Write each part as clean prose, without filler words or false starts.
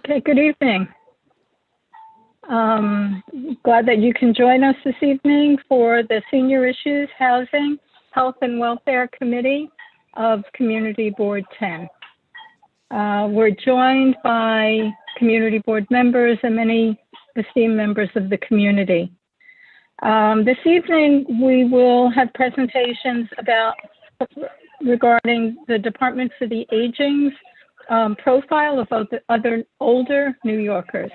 Okay, good evening. Glad that you can join us this evening for the Senior Issues, Housing, Health and Welfare Committee of Community Board 10. We're joined by community board members and many esteemed members of the community. This evening, we will have presentations regarding the Department for the Aging's profile of older New Yorkers,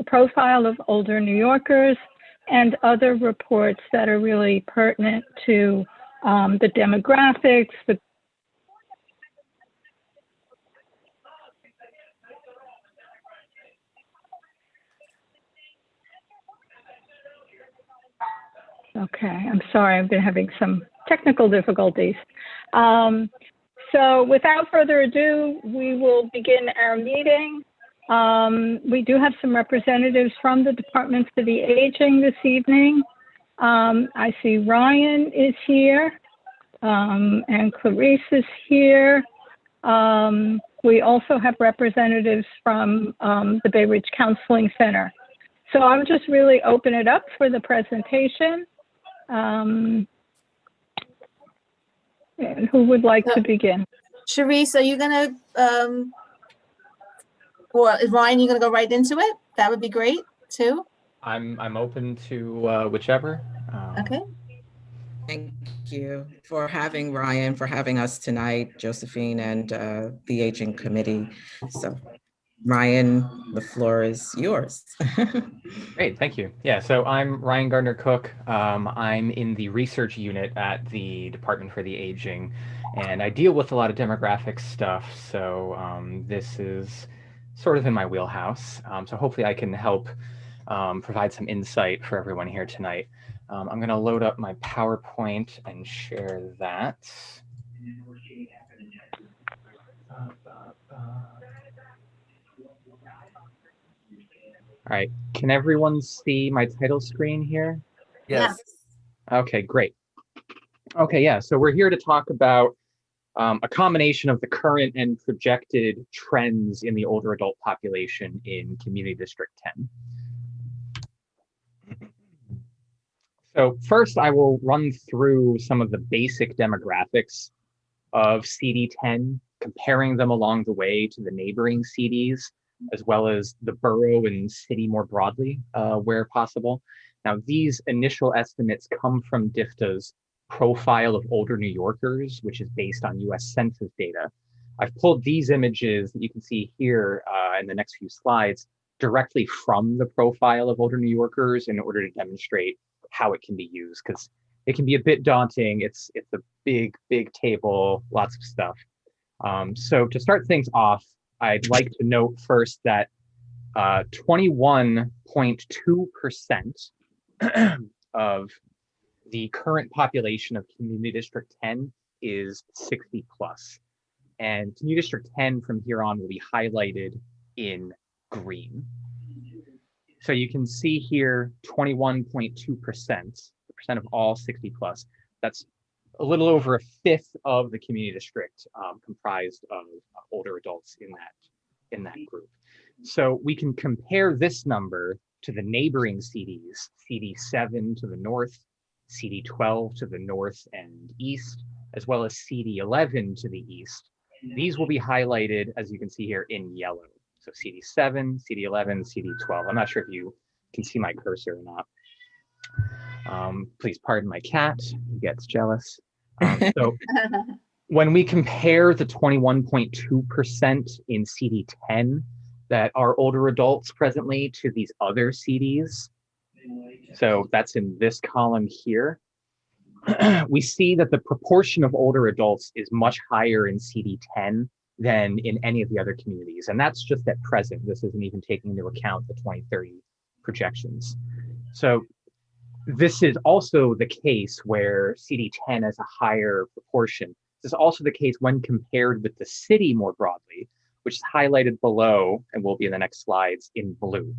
profile of older New Yorkers and other reports that are really pertinent to the demographics, Okay, I'm sorry, I've been having some technical difficulties. So without further ado, we will begin our meeting. We do have some representatives from the Department for the Aging this evening. I see Ryan is here and Clarice is here. We also have representatives from the Bay Ridge Counseling Center. So I'll just really open it up for the presentation. And who would like to begin? Sharice, are you gonna, or is Ryan, you gonna go right into it? That would be great too. I'm open to whichever. Okay. Thank you for having Ryan, for having us tonight, Josephine, and the Aging Committee. So Ryan, the floor is yours. Great, thank you. Yeah, so I'm Ryan Gardner-Cook. I'm in the research unit at the Department for the Aging, and I deal with a lot of demographic stuff. So this is sort of in my wheelhouse. So hopefully I can help provide some insight for everyone here tonight. I'm going to load up my PowerPoint and share that. All right, can everyone see my title screen here? Yes. Okay, great. Okay, yeah, so we're here to talk about a combination of the current and projected trends in the older adult population in Community District 10. So first, I will run through some of the basic demographics of CD10, comparing them along the way to the neighboring CDs, as well as the borough and city more broadly, where possible. Now, these initial estimates come from DFTA's profile of older New Yorkers, which is based on US Census data. I've pulled these images that you can see here in the next few slides directly from the profile of older New Yorkers in order to demonstrate how it can be used, because it can be a bit daunting. It's a big table, lots of stuff. So to start things off, I'd like to note first that 21.2% of the current population of Community District 10 is 60 plus. And Community District 10 from here on will be highlighted in green. So you can see here 21.2%, the percent of all 60 plus. That's a little over a fifth of the community district comprised of older adults in that group. So we can compare this number to the neighboring CDs, CD7 to the north, CD12 to the north and east, as well as CD11 to the east. These will be highlighted, as you can see here, in yellow. So CD7, CD11, CD12. I'm not sure if you can see my cursor or not. Please pardon my cat, he gets jealous. So when we compare the 21.2% in CD10 that are older adults presently to these other CDs, so that's in this column here, we see that the proportion of older adults is much higher in CD10 than in any of the other communities. And that's just at present. This isn't even taking into account the 2030 projections. So this is also the case where CD10 has a higher proportion. This is also the case when compared with the city more broadly, which is highlighted below and will be in the next slides in blue.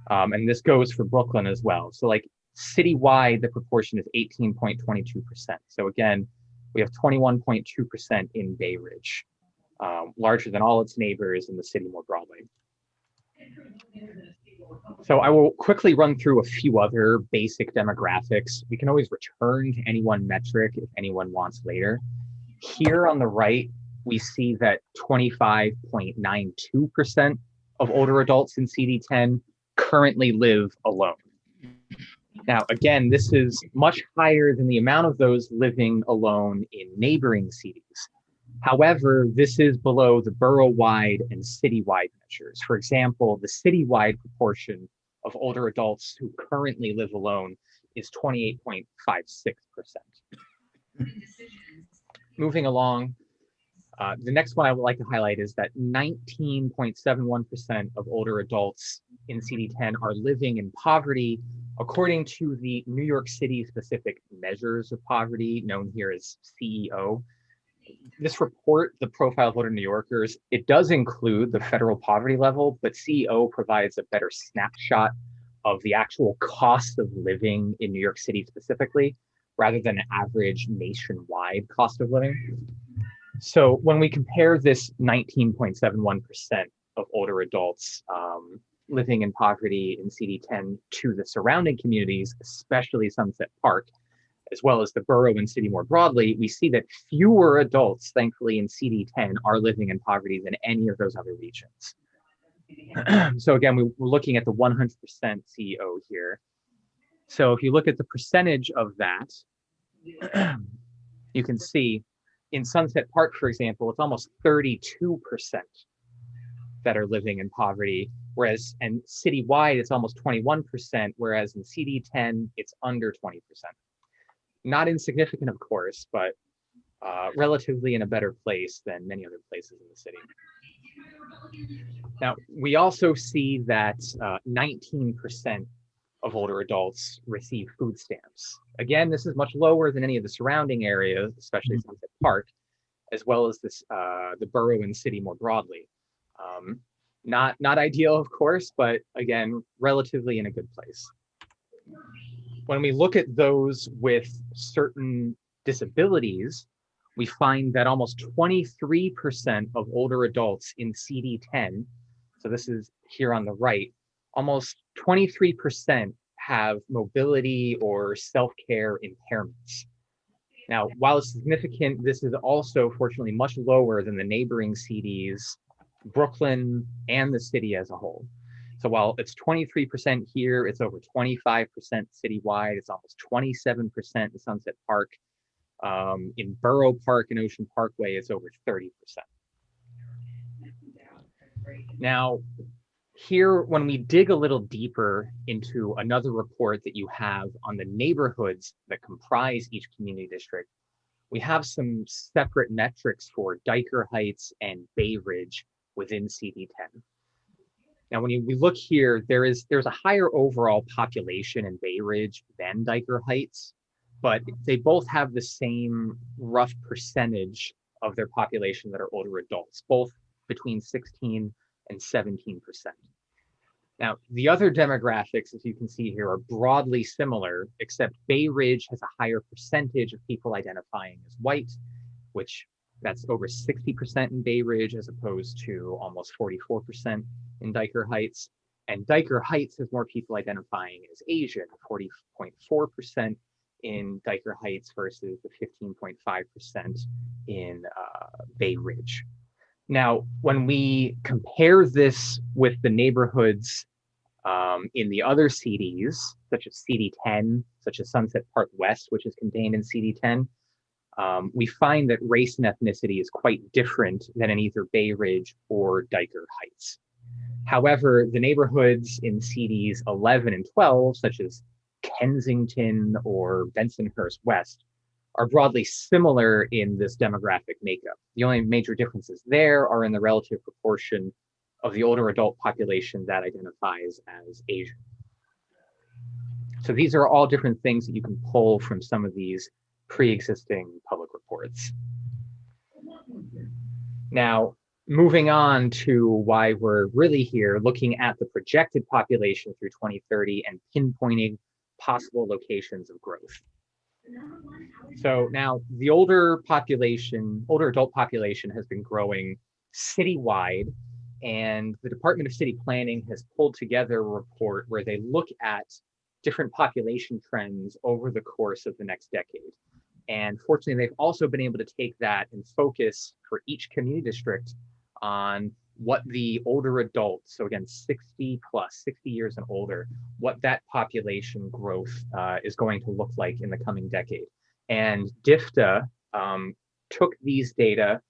And this goes for Brooklyn as well. So like citywide, the proportion is 18.22%. So again, we have 21.2% in Bay Ridge. larger than all its neighbors in the city more broadly. So I will quickly run through a few other basic demographics. We can always return to any one metric if anyone wants later. Here on the right, we see that 25.92% of older adults in CD10 currently live alone. Now, again, this is much higher than the amount of those living alone in neighboring CDs. However, this is below the borough-wide and citywide measures. For example, the citywide proportion of older adults who currently live alone is 28.56%. Moving along, the next one I would like to highlight is that 19.71% of older adults in CD10 are living in poverty, according to the New York City specific measures of poverty, known here as CEO. This report, the Profile of Older New Yorkers, it does include the federal poverty level, but CEO provides a better snapshot of the actual cost of living in New York City specifically, rather than an average nationwide cost of living. So when we compare this 19.71% of older adults living in poverty in CD10 to the surrounding communities, especially Sunset Park, as well as the borough and city more broadly, we see that fewer adults, thankfully, in CD10 are living in poverty than any of those other regions. So again, we're looking at the 100% CEO here. So if you look at the percentage of that, you can see in Sunset Park, for example, it's almost 32% that are living in poverty, whereas, and citywide, it's almost 21%, whereas in CD10, it's under 20%. Not insignificant, of course, but relatively in a better place than many other places in the city. Now, we also see that 19% of older adults receive food stamps. Again, this is much lower than any of the surrounding areas, especially Sunset Park, as well as this, the borough and city more broadly. Not ideal, of course, but again, relatively in a good place. When we look at those with certain disabilities, we find that almost 23% of older adults in CD10, so this is here on the right, almost 23% have mobility or self-care impairments. Now, while it's significant, this is also fortunately much lower than the neighboring CDs, Brooklyn, and the city as a whole. So while it's 23% here, it's over 25% citywide, it's almost 27% in Sunset Park. In Borough Park and Ocean Parkway, it's over 30%. Now, here, when we dig a little deeper into another report that you have on the neighborhoods that comprise each community district, we have some separate metrics for Dyker Heights and Bay Ridge within CD10. Now, when we look here, there's a higher overall population in Bay Ridge than Dyker Heights, but they both have the same rough percentage of their population that are older adults, both between 16 and 17%. Now, the other demographics, as you can see here, are broadly similar, except Bay Ridge has a higher percentage of people identifying as white, which that's over 60% in Bay Ridge, as opposed to almost 44% in Dyker Heights. And Dyker Heights has more people identifying as Asian, 40.4% in Dyker Heights versus the 15.5% in Bay Ridge. Now, when we compare this with the neighborhoods in the other CDs, such as CD10, such as Sunset Park West, which is contained in CD10, we find that race and ethnicity is quite different than in either Bay Ridge or Dyker Heights. However, the neighborhoods in CDs 11 and 12, such as Kensington or Bensonhurst West, are broadly similar in this demographic makeup. The only major differences there are in the relative proportion of the older adult population that identifies as Asian. So these are all different things that you can pull from some of these pre-existing public reports. Now, moving on to why we're really here, looking at the projected population through 2030 and pinpointing possible locations of growth. So now the older adult population has been growing citywide, and the Department of City Planning has pulled together a report where they look at different population trends over the course of the next decade. And fortunately, they've also been able to take that and focus for each community district on what the older adults, so again, 60 plus, 60 years and older, what that population growth is going to look like in the coming decade. And DFTA took these data,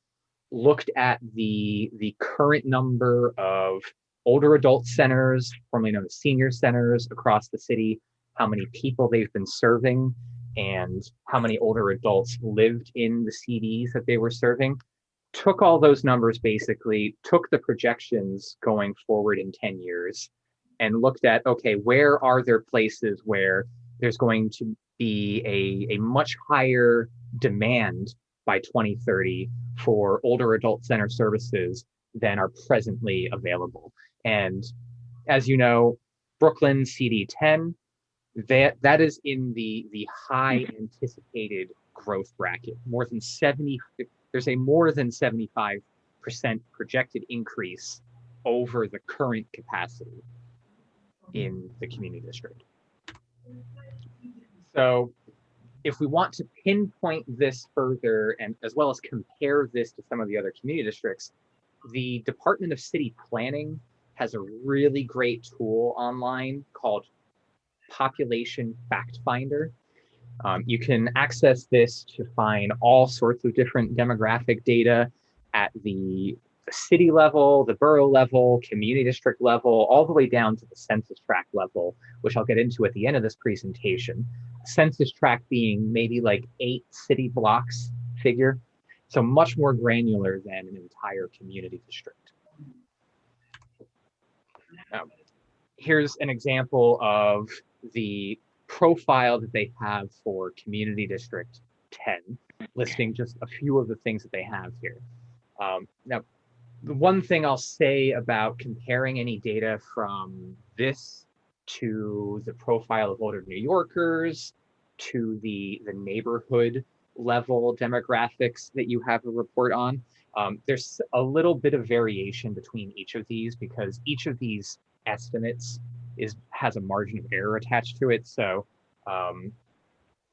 looked at the current number of older adult centers, formerly known as senior centers across the city, how many people they've been serving, and how many older adults lived in the CDs that they were serving. Took all those numbers, basically, took the projections going forward in 10 years and looked at, okay, where are there places where there's going to be a much higher demand by 2030 for older adult center services than are presently available. And as you know, Brooklyn CD10, that is in the high anticipated growth bracket. There's a more than 75% projected increase over the current capacity in the community district. So if we want to pinpoint this further, and as well as compare this to some of the other community districts, the Department of City Planning has a really great tool online called Population Fact Finder. You can access this to find all sorts of different demographic data at the city level, the borough level, community district level, all the way down to the Census Tract level, which I'll get into at the end of this presentation. Census Tract being maybe like 8 city blocks figure, so much more granular than an entire community district. Here's an example of the profile that they have for Community District 10, listing just a few of the things that they have here. Now, the one thing I'll say about comparing any data from this to the profile of older New Yorkers, to the neighborhood level demographics that you have a report on, there's a little bit of variation between each of these because each of these estimates has a margin of error attached to it. So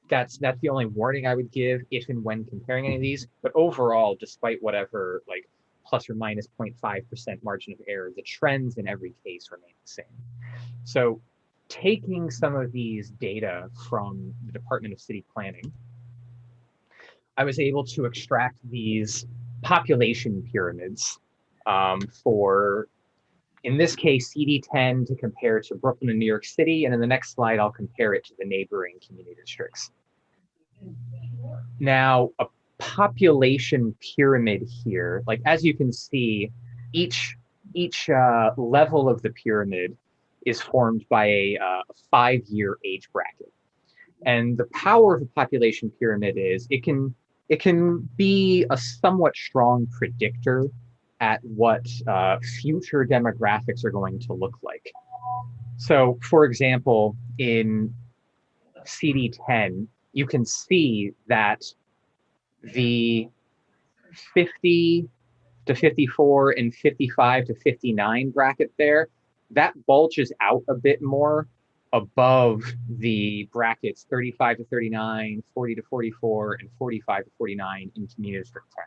that's the only warning I would give if and when comparing any of these. But overall, despite whatever like plus or minus 0.5% margin of error, the trends in every case remain the same. So taking some of these data from the Department of City Planning, I was able to extract these population pyramids for, in this case, CD10 to compare to Brooklyn and New York City. And in the next slide, I'll compare it to the neighboring community districts. Now, a population pyramid here, like as you can see, each level of the pyramid is formed by a 5-year age bracket. And the power of a population pyramid is it can be a somewhat strong predictor at what future demographics are going to look like. So, for example, in CD10, you can see that the 50 to 54 and 55 to 59 bracket there, that bulges out a bit more above the brackets 35 to 39, 40 to 44, and 45 to 49 in Community District 10.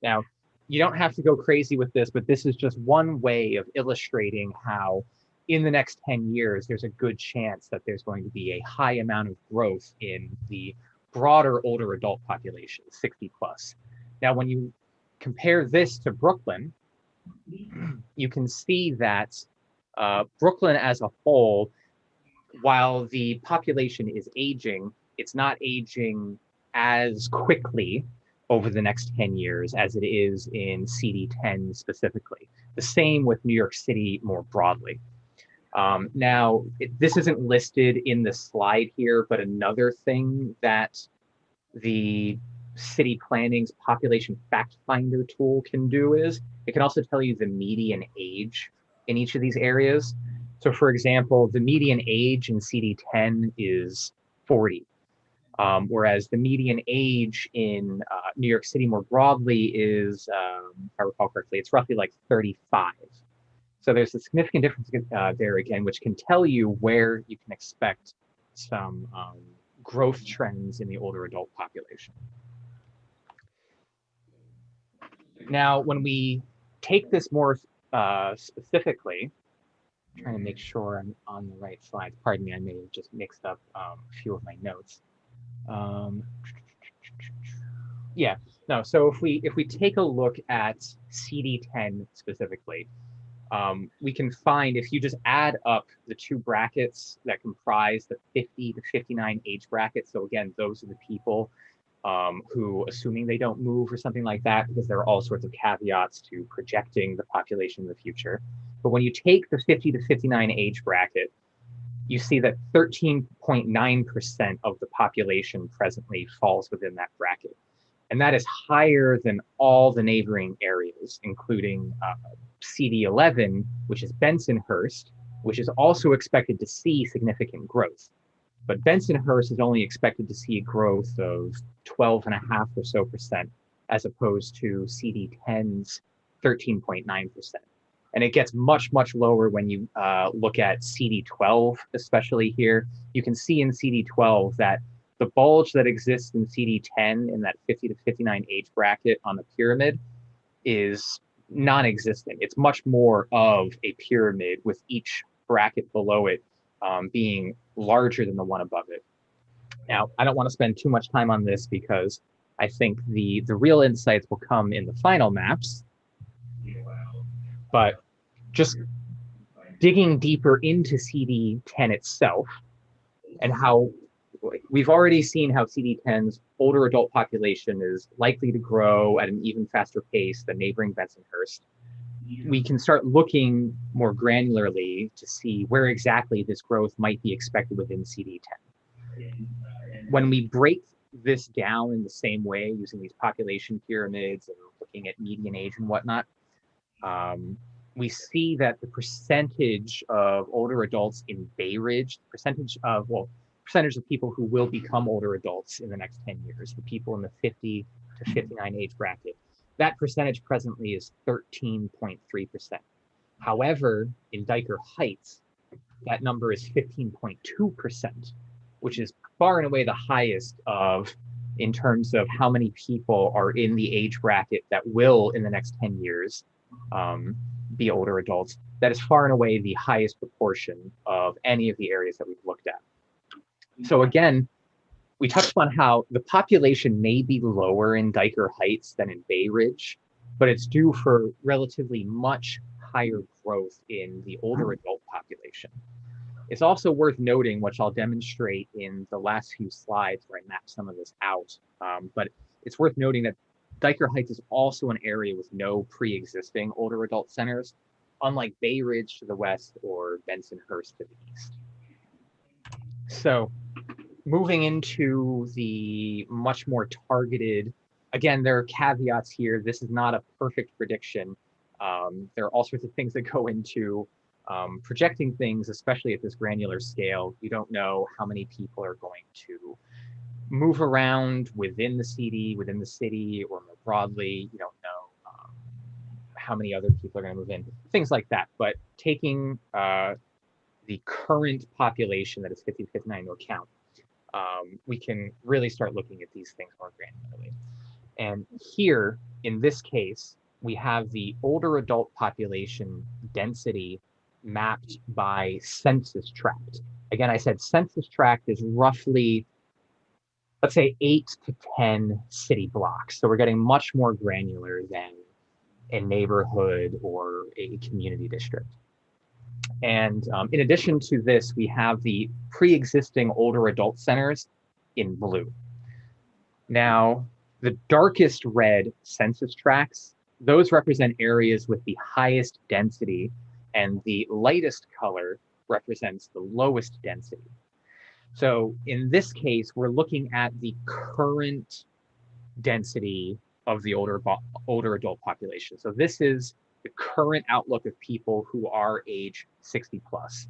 Now, you don't have to go crazy with this, but this is just one way of illustrating how in the next 10 years, there's a good chance that there's going to be a high amount of growth in the broader older adult population, 60 plus. Now, when you compare this to Brooklyn, you can see that Brooklyn as a whole, while the population is aging, it's not aging as quickly over the next 10 years as it is in CD10 specifically. The same with New York City more broadly. Now, this isn't listed in the slide here, but another thing that the city planning's population fact finder tool can do is it can also tell you the median age in each of these areas. So for example, the median age in CD10 is 40. Whereas the median age in New York City more broadly is, if I recall correctly, it's roughly like 35. So there's a significant difference there again, which can tell you where you can expect some growth trends in the older adult population. Now, when we take this more specifically, I'm trying to make sure I'm on the right slides. Pardon me, I may have just mixed up a few of my notes. Yeah, no, so if we take a look at CD10 specifically, we can find, if you just add up the two brackets that comprise the 50 to 59 age bracket, so again, those are the people who, assuming they don't move or something like that, because there are all sorts of caveats to projecting the population in the future. But when you take the 50 to 59 age bracket, you see that 13.9% of the population presently falls within that bracket. And that is higher than all the neighboring areas, including CD11, which is Bensonhurst, which is also expected to see significant growth. But Bensonhurst is only expected to see a growth of 12.5% or so, as opposed to CD10's 13.9%. And it gets much, much lower when you look at CD12, especially here. You can see in CD12 that the bulge that exists in CD10 in that 50 to 59 age bracket on the pyramid is non-existent. It's much more of a pyramid with each bracket below it being larger than the one above it. Now, I don't want to spend too much time on this because I think the real insights will come in the final maps. But just digging deeper into CD10 itself and how we've already seen how CD10's older adult population is likely to grow at an even faster pace than neighboring Bensonhurst. We can start looking more granularly to see where exactly this growth might be expected within CD10. When we break this down in the same way, using these population pyramids and looking at median age and whatnot, we see that the percentage of older adults in Bay Ridge, percentage of people who will become older adults in the next 10 years, the people in the 50 to 59 age bracket, that percentage presently is 13.3%. However, in Dyker Heights, that number is 15.2%, which is far and away the highest in terms of how many people are in the age bracket that will, in the next 10 years, be older adults. That is far and away the highest proportion of any of the areas that we've looked at. So again, we touched upon how the population may be lower in Dyker Heights than in Bay Ridge, but it's due for relatively much higher growth in the older adult population. It's also worth noting, which I'll demonstrate in the last few slides where I map some of this out, but it's worth noting that Dyker Heights is also an area with no pre-existing older adult centers, unlike Bay Ridge to the west or Bensonhurst to the east. So moving into the much more targeted, again, there are caveats here. This is not a perfect prediction. There are all sorts of things that go into projecting things, especially at this granular scale. You don't know how many people are going to move around within the city, or more broadly. You don't know how many other people are going to move in, things like that. But taking the current population that is 50 to 59 into account, we can really start looking at these things more granularly. And here, in this case, we have the older adult population density mapped by Census Tract. Again, I said Census Tract is roughly, let's say, 8 to 10 city blocks. So we're getting much more granular than a neighborhood or a community district. And in addition to this, we have the pre-existing older adult centers in blue. Now, the darkest red census tracts, those represent areas with the highest density, and the lightest color represents the lowest density. So in this case, we're looking at the current density of the older adult population. So this is the current outlook of people who are age 60 plus.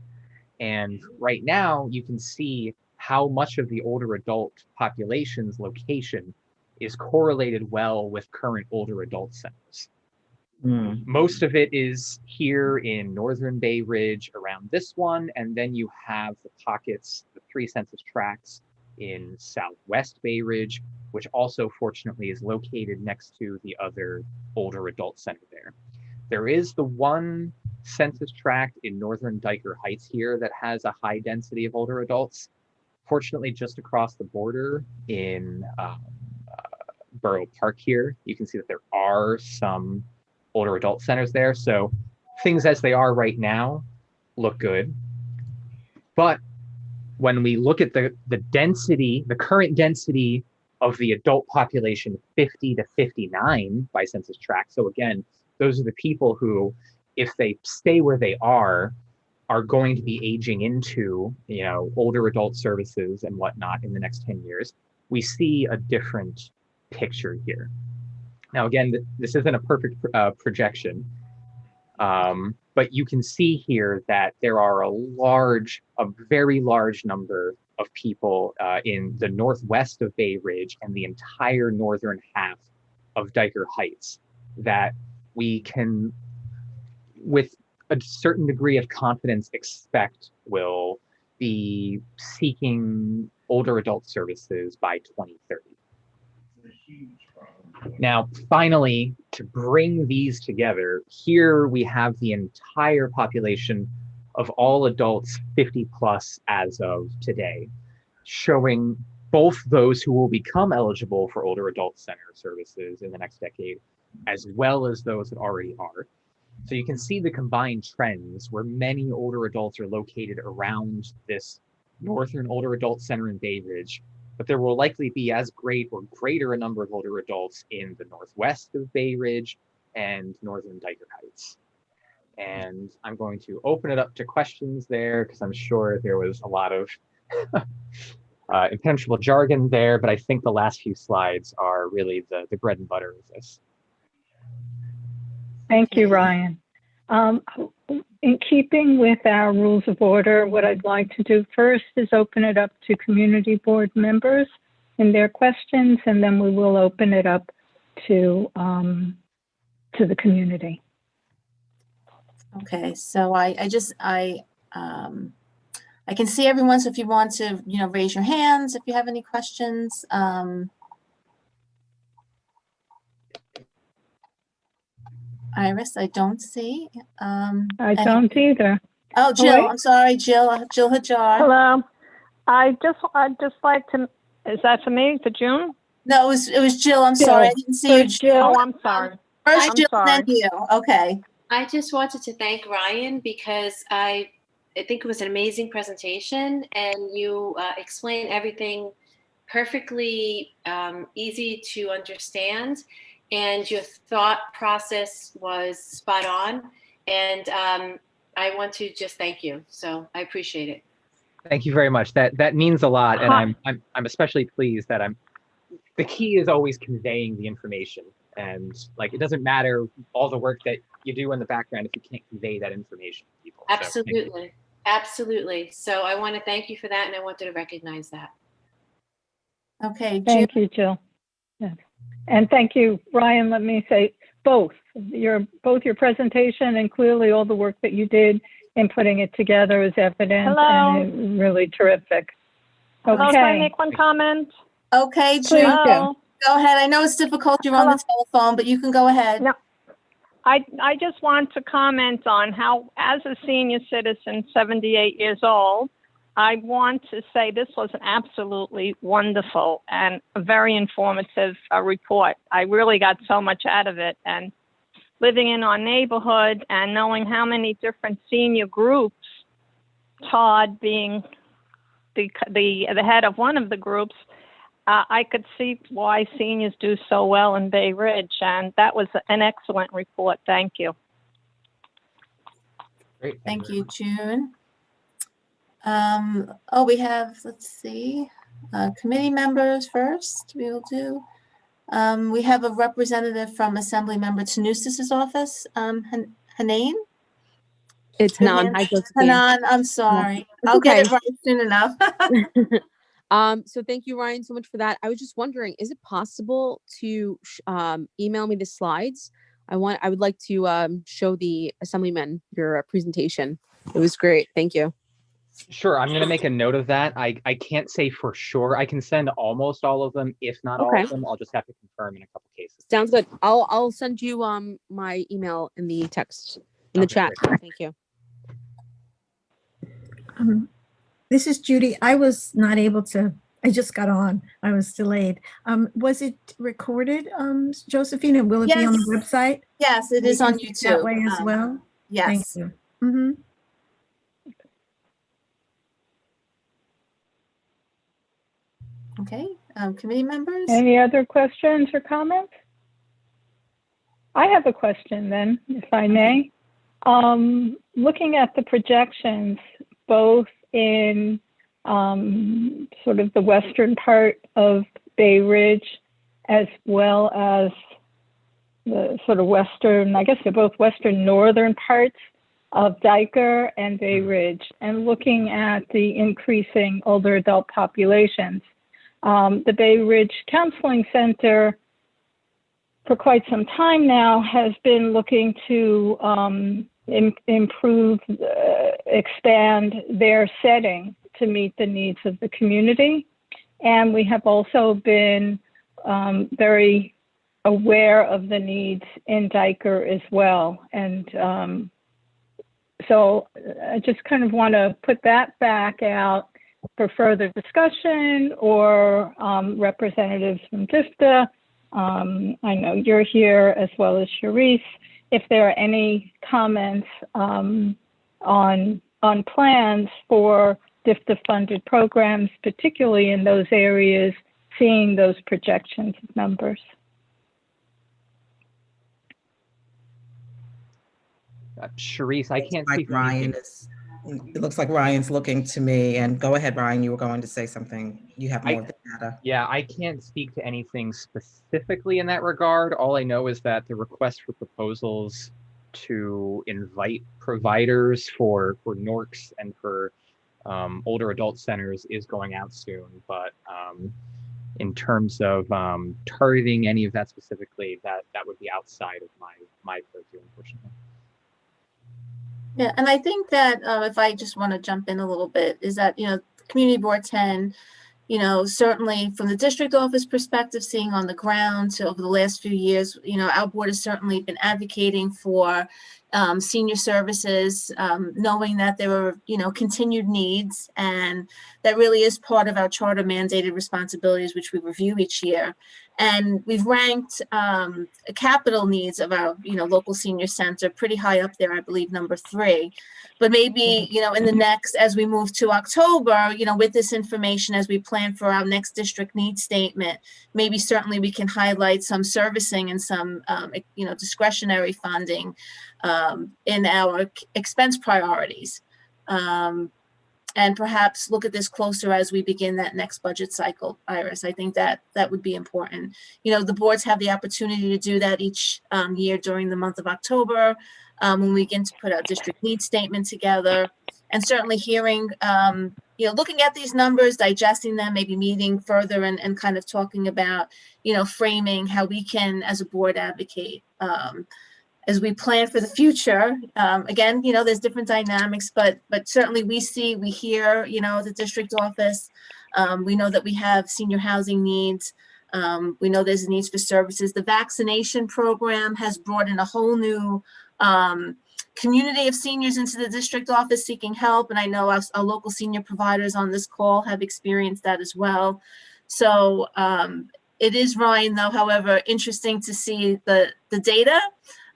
And right now you can see how much of the older adult population's location is correlated well with current older adult centers. Most of it is here in Northern Bay Ridge around this one, and then you have the pockets, the 3 census tracts in Southwest Bay Ridge, which also fortunately is located next to the other older adult center there. There is the one census tract in Northern Diker Heights here that has a high density of older adults. Fortunately, just across the border in Borough Park here, you can see that there are some older adult centers there. So things as they are right now look good. But when we look at the density, the current density of the adult population 50 to 59 by census tract. So again, those are the people who, if they stay where they are going to be aging into, you know, older adult services and whatnot in the next 10 years. We see a different picture here. Now, again, this isn't a perfect projection, but you can see here that there are a very large number of people in the northwest of Bay Ridge and the entire northern half of Diker Heights that we can, with a certain degree of confidence, expect will be seeking older adult services by 2030. Now, finally, to bring these together, here we have the entire population of all adults 50 plus as of today, showing both those who will become eligible for older adult center services in the next decade, as well as those that already are. So you can see the combined trends where many older adults are located around this northern older adult center in Bay Ridge, but there will likely be as great or greater a number of older adults in the northwest of Bay Ridge and northern Diker Heights. And I'm going to open it up to questions there because I'm sure there was a lot of impenetrable jargon there, but I think the last few slides are really the bread and butter of this. Thank you, Ryan. In keeping with our rules of order, what I'd like to do first is open it up to community board members and their questions, and then we will open it up to the community. Okay, so I can see everyone. So if you want to, raise your hands if you have any questions. Iris, I don't see. I don't either. Oh, Jill, I'm sorry, Jill Hajar. Hello. I'd just like to, is that for me, for June? No, it was Jill. I'm sorry, I didn't see you. Jill. Oh, I'm sorry. First Jill, then you. Okay. I just wanted to thank Ryan because I think it was an amazing presentation, and you explained everything perfectly easy to understand. And your thought process was spot on. And I want to just thank you. So I appreciate it. Thank you very much. That means a lot. And I'm especially pleased that the key is always conveying the information. And like, it doesn't matter all the work that you do in the background if you can't convey that information to people. Absolutely. So, absolutely. So I want to thank you for that. And I wanted to recognize that. Okay. Thank you, Jill. Yeah. And thank you, Ryan. Let me say both your presentation and clearly all the work that you did in putting it together is evident. Hello. And really terrific. Hello, Okay. can I make one comment? Okay, Please Jill, do. go ahead. I know it's difficult. You're on the telephone, but you can go ahead. No. I just want to comment on how, as a senior citizen, 78 years old, I want to say this was an absolutely wonderful and a very informative report. I really got so much out of it. And living in our neighborhood and knowing how many different senior groups, Todd being the head of one of the groups, I could see why seniors do so well in Bay Ridge. And that was an excellent report. Thank you. Great. Thank you, June. We have, let's see, committee members first. We will do. We have a representative from Assembly Member Tanusis's office, Hanane. It's Hanan. Hi, Josephine. Hanan, I'm sorry. No, I'll okay. get it right soon enough. So thank you, Ryan, so much for that. I was just wondering, is it possible to email me the slides? I would like to show the assemblyman your presentation. It was great. Thank you. Sure, I'm going to make a note of that. I can't say for sure. I can send almost all of them, if not all Okay. of them. I'll just have to confirm in a couple cases. Sounds good. I'll send you my email in the text in the Okay, chat. great. Thank you. This is Judy. I was not able to, I just got on. I was delayed. Was it recorded, Josephine? And will it be on the Yes. website? Yes, it We is on can see it that YouTube. way as well? Thank Yes. you. Mm-hmm. Okay. Committee members? Any other questions or comments? I have a question then, if I may. Looking at the projections, both in sort of the western part of Bay Ridge, as well as the sort of western, I guess they're both western northern parts of Diker and Bay Ridge, and looking at the increasing older adult populations. The Bay Ridge Counseling Center, for quite some time now, has been looking to improve, expand their setting to meet the needs of the community. And we have also been very aware of the needs in Diker as well. And so I just kind of want to put that back out for further discussion, or representatives from DISTA. I know you're here, as well as Sharice. If there are any comments on plans for DISTA-funded programs, particularly in those areas, seeing those projections of numbers. Sharice, I can't Like speak for Ryan anything. it looks like Ryan's looking to me, and go ahead, Ryan, you were going to say something. You have more of the data. Yeah, I can't speak to anything specifically in that regard. All I know is that the request for proposals to invite providers for NORCs and for older adult centers is going out soon. But in terms of targeting any of that specifically, that would be outside of my purview, unfortunately. Yeah, and I think that if I just want to jump in a little bit, is that, Community Board 10, certainly from the district office perspective, seeing on the ground, so over the last few years, our board has certainly been advocating for senior services, knowing that there are, continued needs, and that really is part of our charter mandated responsibilities, which we review each year. And we've ranked capital needs of our, local senior center pretty high up there, I believe, number 3. But maybe, in the next, as we move to October, with this information, as we plan for our next district needs statement, maybe certainly we can highlight some servicing and some, discretionary funding in our expense priorities. And perhaps look at this closer as we begin that next budget cycle, Iris. I think that would be important. The boards have the opportunity to do that each year during the month of October, when we begin to put our district needs statement together. And certainly hearing, looking at these numbers, digesting them, maybe meeting further and kind of talking about, framing how we can, as a board, advocate as we plan for the future. Again, there's different dynamics, but certainly we hear, the district office. We know that we have senior housing needs. We know there's needs for services. The vaccination program has brought in a whole new community of seniors into the district office seeking help. And I know our local senior providers on this call have experienced that as well. So it is, Ryan, though, however, interesting to see the data.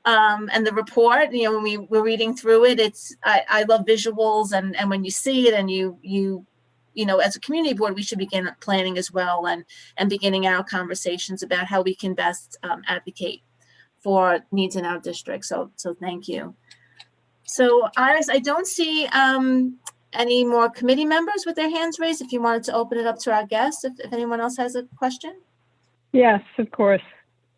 And the report, when we were reading through it, I love visuals, and when you see it, and you as a community board, we should begin planning as well, and beginning our conversations about how we can best advocate for needs in our district. So thank you. So Iris, I don't see any more committee members with their hands raised. If you wanted to open it up to our guests, if anyone else has a question. Yes, of course.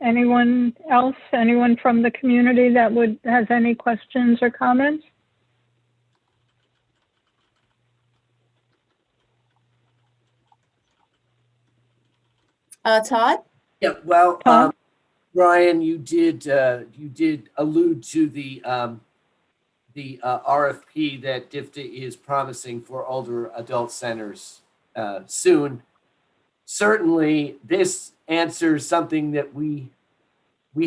Anyone else? Anyone from the community that has any questions or comments? Todd? Yeah, well, Tom? Brian, you did allude to the RFP that DFTA is promising for older adult centers soon. Certainly, this answers something that we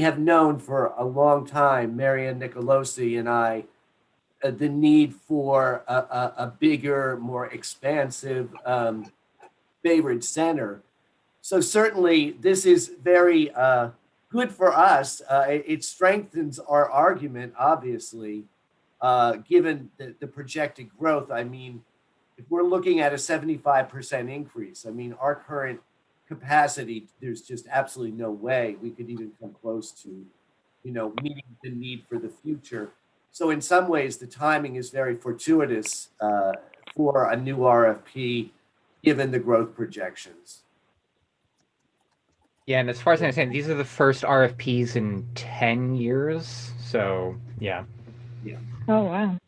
have known for a long time, Marianne Nicolosi and I, the need for a bigger, more expansive Bay Ridge Center. So certainly, this is very good for us. It strengthens our argument, obviously, given the projected growth. I mean, if we're looking at a 75% increase, I mean, our current capacity, there's just absolutely no way we could even come close to, meeting the need for the future. So in some ways, the timing is very fortuitous for a new RFP, given the growth projections. Yeah, and as far as I understand, these are the first RFPs in 10 years. So, yeah. Oh, wow.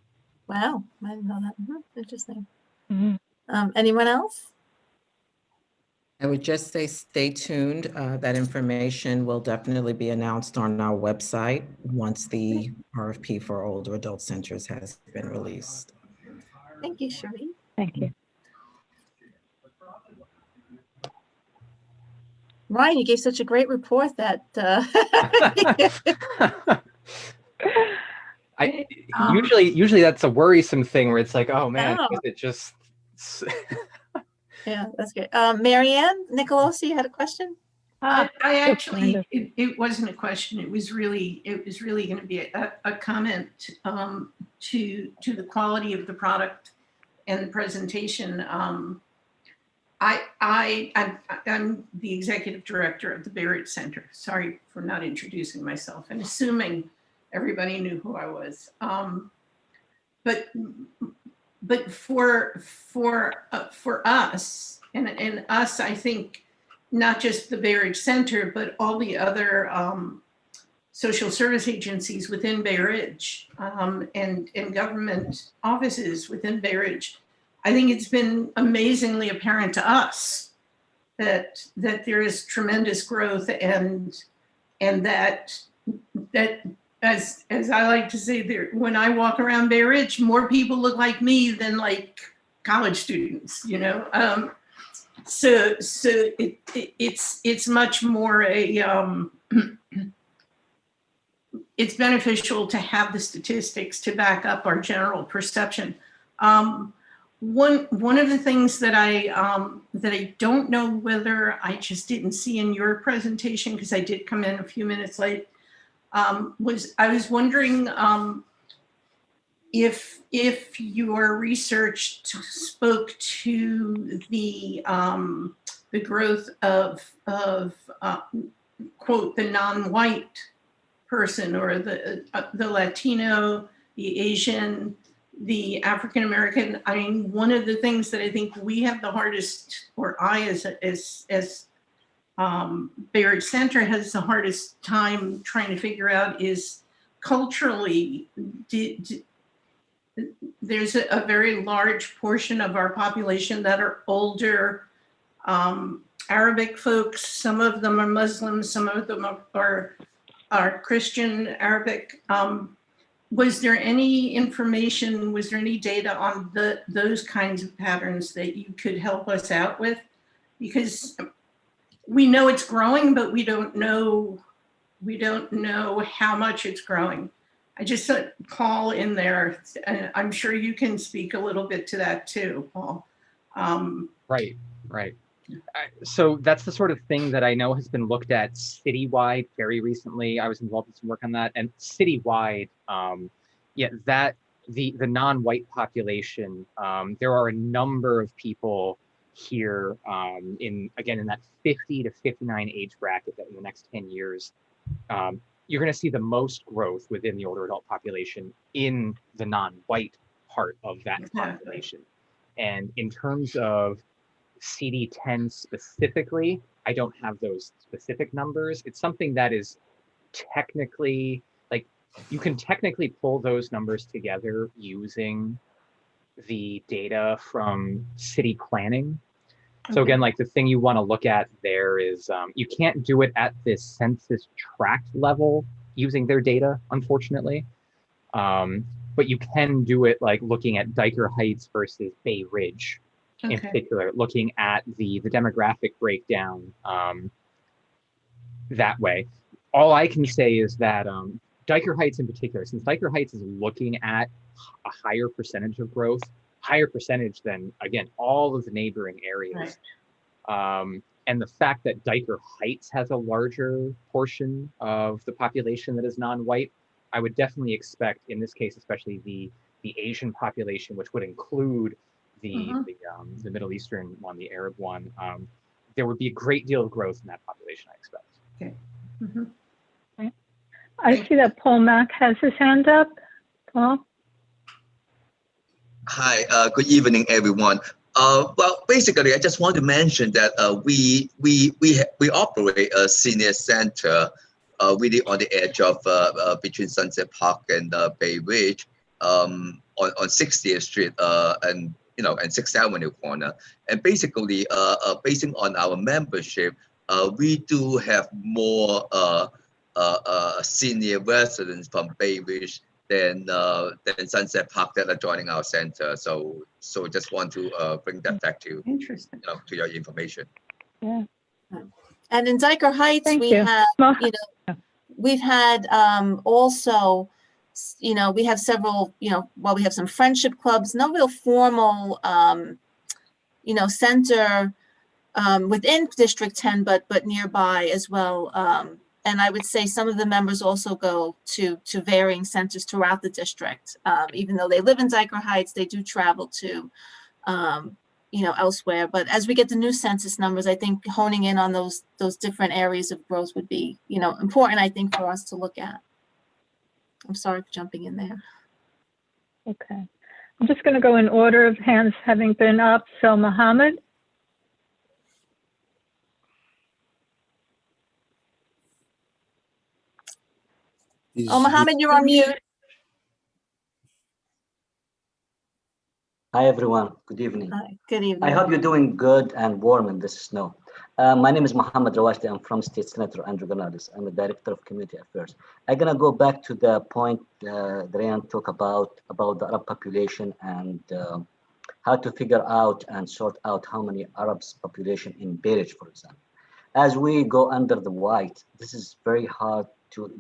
Wow, I didn't know that. Interesting. Mhm. Anyone else? I would just say stay tuned. That information will definitely be announced on our website once the RFP for older adult centers has been released. Thank you, Cherie. Thank you. Ryan, you gave such a great report that Usually that's a worrisome thing where it's like, oh man, No. is it just yeah, that's good. Marianne Nicolosi, you had a question? I actually, Linda. it wasn't a question. It was really going to be a comment to the quality of the product and the presentation. I'm the executive director of the Bay Ridge Center. Sorry for not introducing myself and assuming everybody knew who I was. But for us and us, I think not just the Bay Ridge Center, but all the other social service agencies within Bay Ridge and government offices within Bay Ridge, I think it's been amazingly apparent to us that there is tremendous growth and that as I like to say, there, when I walk around Bay Ridge, more people look like me than like college students, So it's much more it's beneficial to have the statistics to back up our general perception. One of the things that I don't know whether I just didn't see in your presentation, because I did come in a few minutes late, was I was wondering if your research spoke to the growth of quote the non-white person or the Latino, the Asian, the African American. I mean, one of the things that I think we have the hardest, or I as Bay Ridge Center has the hardest time trying to figure out is culturally, there's a very large portion of our population that are older Arabic folks. Some of them are Muslims, some of them are Christian Arabic. Was there any information, was there any data on those kinds of patterns that you could help us out with? Because we know it's growing, but we don't know how much it's growing. I just saw Paul in there, and I'm sure you can speak a little bit to that too, Paul. Right. So that's the sort of thing that I know has been looked at citywide very recently. I was involved in some work on that, and citywide, that the non-white population, there are a number of people here in that 50 to 59 age bracket that in the next 10 years, you're going to see the most growth within the older adult population in the non-white part of that population. And in terms of CD10 specifically, I don't have those specific numbers. It's something that is technically, like, you can technically pull those numbers together using the data from city planning. So again, like the thing you want to look at there is you can't do it at this Census Tract level using their data, unfortunately. But you can do it like looking at Diker Heights versus Bay Ridge in particular, looking at the demographic breakdown that way. All I can say is that Diker Heights in particular, since Diker Heights is looking at a higher percentage of growth, higher percentage than, again, all of the neighboring areas. Right. And the fact that Diker Heights has a larger portion of the population that is non-white, I would definitely expect, in this case, especially the Asian population, which would include the Middle Eastern one, the Arab one, there would be a great deal of growth in that population, I expect. Okay. Okay. I see that Paul Mack has his hand up. Paul? Hi, good evening, everyone. Well, basically, I just want to mention that we operate a senior center really on the edge of between Sunset Park and Bay Ridge on 60th Street and 6th Avenue corner. And basically, basing on our membership, we do have more senior residents from Bay Ridge than Sunset Park that are joining our center. So just want to bring that back to Interesting. To your information. Yeah. And in Diker Heights, we've had also, we have several, we have some friendship clubs, no real formal, center within District 10, but nearby as well. And I would say some of the members also go to varying centers throughout the district. Even though they live in Diker Heights, they do travel to, elsewhere. But as we get the new census numbers, I think honing in on those different areas of growth would be, important, I think, for us to look at. I'm sorry for jumping in there. Okay. I'm just going to go in order of hands having been up. So Mohammed? Mohammed, you're on mute. Hi, everyone. Good evening. Hi. Good evening. I hope you're doing good and warm in this snow. My name is Mohammed Rawashdi. I'm from State Senator Andrew Bernardis. I'm the Director of Community Affairs. I'm going to go back to the point Ryan talked about the Arab population and how to figure out and sort out how many Arabs population in Bay Ridge, for example. As we go under the white, this is very hard to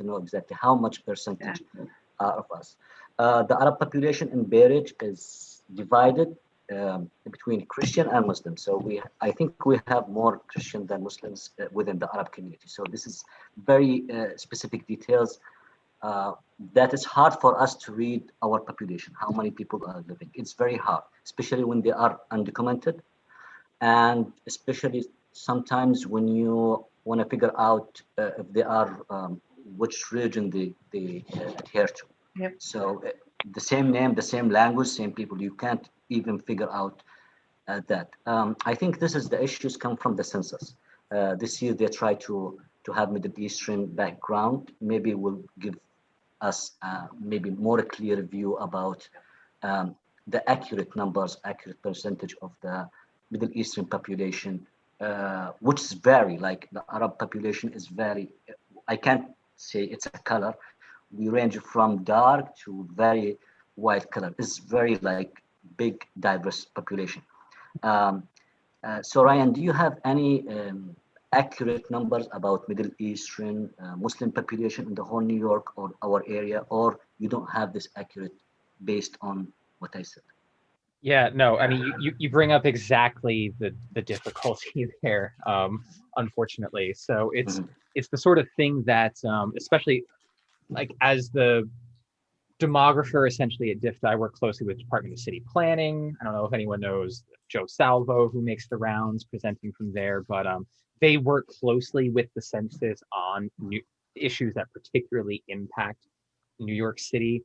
know exactly how much percentage of us. The Arab population in Bay Ridge is divided between Christian and Muslim. So I think we have more Christian than Muslims within the Arab community. So this is very specific details that is hard for us to read our population, how many people are living. It's very hard, especially when they are undocumented. And especially sometimes when you want to figure out if they are, which religion they adhere to. Yep. So the same name, the same language, same people, you can't even figure out that. I think this is the issues come from the census. This year they try to have Middle Eastern background. Maybe will give us maybe more clear view about the accurate numbers, accurate percentage of the Middle Eastern population, which is very, like the Arab population is very, I can't say it's a color. We range from dark to very white color. It's very like big, diverse population. So Ryan, do you have any accurate numbers about Middle Eastern Muslim population in the whole New York or our area, or you don't have this accurate based on what I said? Yeah, no, I mean, you bring up exactly the difficulty there, unfortunately. So it's the sort of thing that, especially like as the demographer essentially at DIFT, I work closely with Department of City Planning. I don't know if anyone knows Joe Salvo, who makes the rounds presenting from there, but they work closely with the census on issues that particularly impact New York City.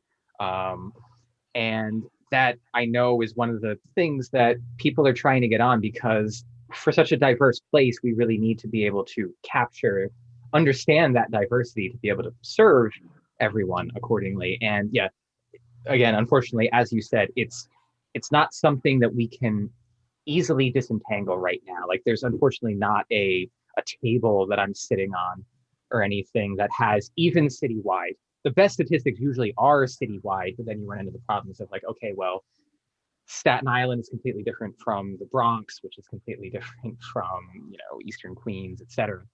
And that I know is one of the things that people are trying to get on, because for such a diverse place, we really need to be able to understand that diversity to be able to serve everyone accordingly. And yeah, again, unfortunately, as you said, it's not something that we can easily disentangle right now. Like there's unfortunately not a table that I'm sitting on or anything that has even citywide. The best statistics usually are citywide, but then you run into the problems of like, okay, well, Staten Island is completely different from the Bronx, which is completely different from, Eastern Queens, et cetera.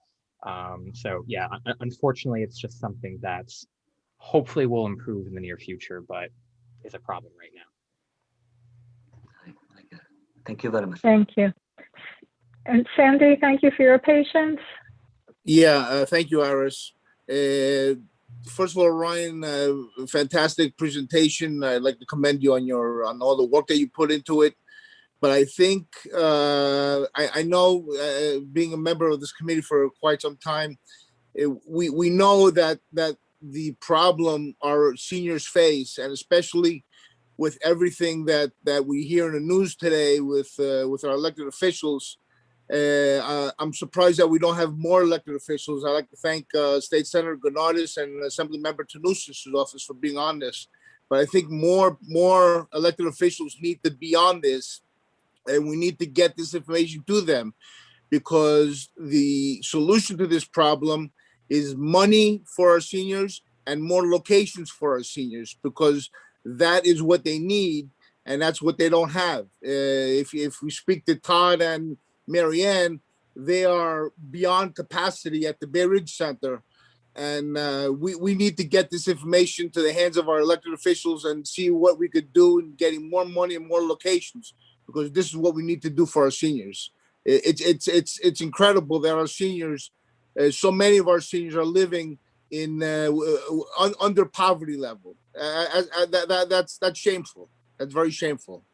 So yeah, unfortunately, it's just something that's hopefully will improve in the near future, but is a problem right now. Thank you very much. Thank you. And Sandy, thank you for your patience. Yeah, thank you, Iris. First of all, Ryan, fantastic presentation. I'd like to commend you on all the work that you put into it. But I think I know, being a member of this committee for quite some time, we know that the problem our seniors face, and especially with everything that we hear in the news today with our elected officials. I'm surprised that we don't have more elected officials. I'd like to thank State Senator Granardis and Assemblymember Tanusis' office for being on this. But I think more elected officials need to be on this, and we need to get this information to them, because the solution to this problem is money for our seniors and more locations for our seniors, because that is what they need, and that's what they don't have. If we speak to Todd and Marianne, they are beyond capacity at the Bay Ridge Center. And we need to get this information to the hands of our elected officials and see what we could do in getting more money and more locations, because this is what we need to do for our seniors. It's incredible that our seniors, so many of our seniors are living in under poverty level. That's shameful. That's very shameful.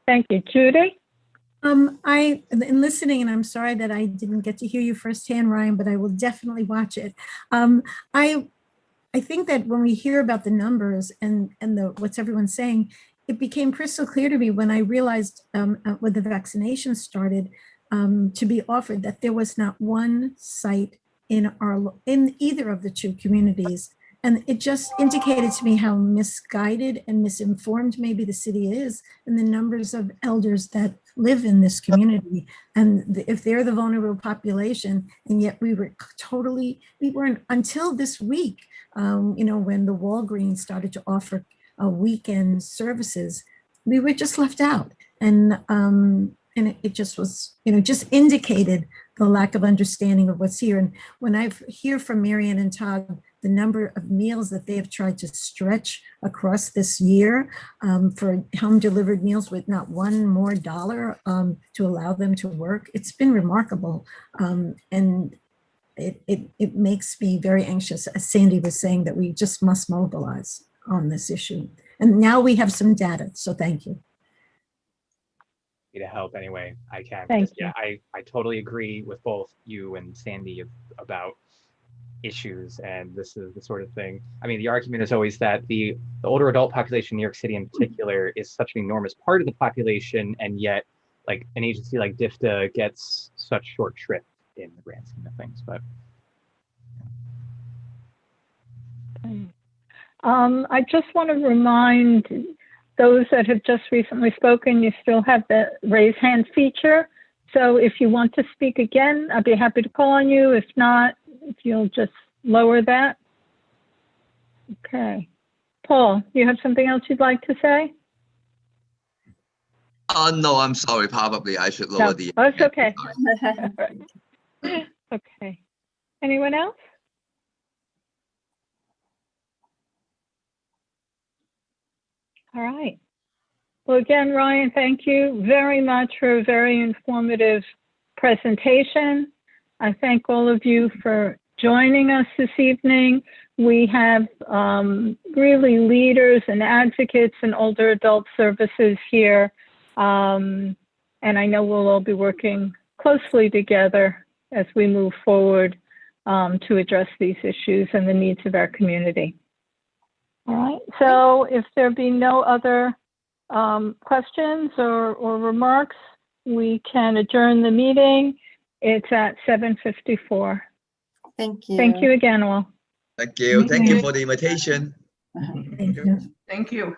Thank you. Judy? In listening, and I'm sorry that I didn't get to hear you firsthand, Ryan, but I will definitely watch it. I think that when we hear about the numbers and what's everyone saying, it became crystal clear to me when I realized when the vaccination started to be offered, that there was not one site in either of the two communities. And it just indicated to me how misguided and misinformed maybe the city is, and the numbers of elders that live in this community. And if they're the vulnerable population, and yet we weren't until this week, when the Walgreens started to offer weekend services, we were just left out. And it just was, just indicated the lack of understanding of what's here. And when I hear from Marianne and Todd, the number of meals that they have tried to stretch across this year for home delivered meals with not one more dollar to allow them to work, it's been remarkable. And it makes me very anxious, as Sandy was saying, that we just must mobilize on this issue. And now we have some data, so thank you. To help any way I can. Thank you. Yeah, I totally agree with both you and Sandy about issues, and this is the sort of thing. I mean, the argument is always that the older adult population in New York City in particular is such an enormous part of the population, and yet like an agency like DFTA gets such short shrift in the grand scheme of things. But I just want to remind those that have just recently spoken, you still have the raise hand feature. So if you want to speak again, I'd be happy to call on you. If not, if you'll just lower that. Okay. Paul, you have something else you'd like to say? No, I'm sorry. Probably I should lower the. Oh, it's okay. Okay. Anyone else? All right. Well, again, Ryan, thank you very much for a very informative presentation. I thank all of you for joining us this evening. We have really leaders and advocates in older adult services here. And I know we'll all be working closely together as we move forward to address these issues and the needs of our community. All right, so if there be no other questions or remarks, we can adjourn the meeting. It's at 7:54. Thank you. Thank you again, all. Thank you. Thank you for the invitation. Thank you. Thank you.